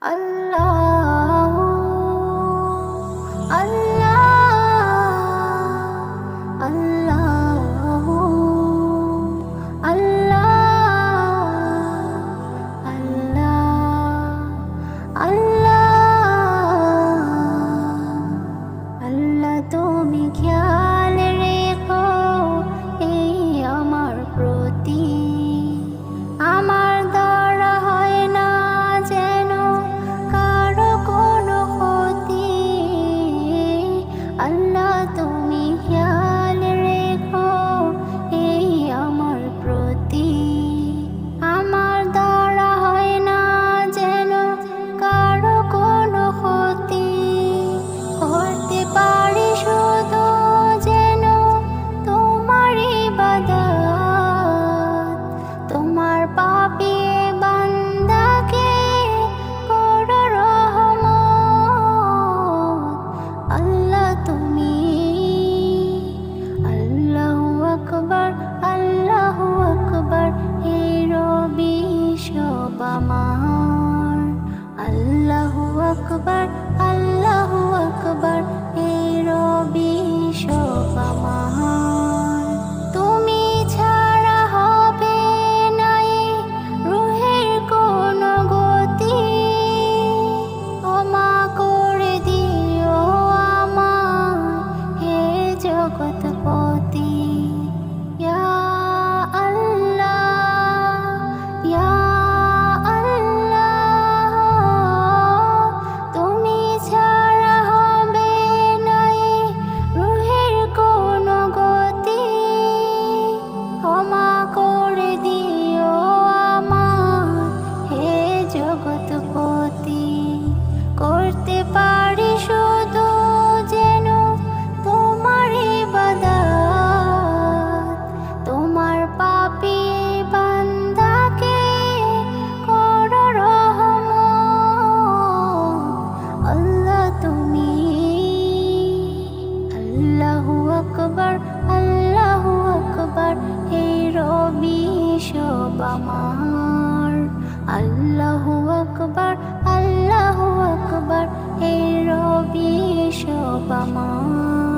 আল্লাহ আল্লাহ আল্লাহ আল্লাহ আল্লাহ আল্লাহ তুমি খেয়াল রেখো এই আমার প্রতি আমার দ্বারা হয় না যেন কারো কোনো ক্ষতি আল্লাহ তুমি খেয়াল রেখো এই আমার প্রতি আমার দ্বারা হয় না যেন কারো কোনো ক্ষতি করতে পারি শুধু যেন তোমার ইবাদত তোমার পাপী বান্দাকে করো রহমত আল্লাহ তুমি আল্লাহু আকবার হে রবি সব আমার আল্লাহু আকবার হে রবি সব আমার তুমি ছাড়া হবে নাই রুহের কোনো গতি ক্ষমা করে দিও আমার হে জগৎপতি ইয়া আল্লাহ ইয়া আল্লাহ তুমি ছাড়া হবে নাই রুহের কোনো গতি ক্ষমা করে দিও আমার হে জগৎপতি করতে পারি শুধু যেন তোমার ইবাদত তোমার পাপী বান্দাকে করো রহমত আল্লাহ তুমি আল্লাহু আকবার হে রবি সব আমার আল্লাহু আকবার হে রবি সব আমার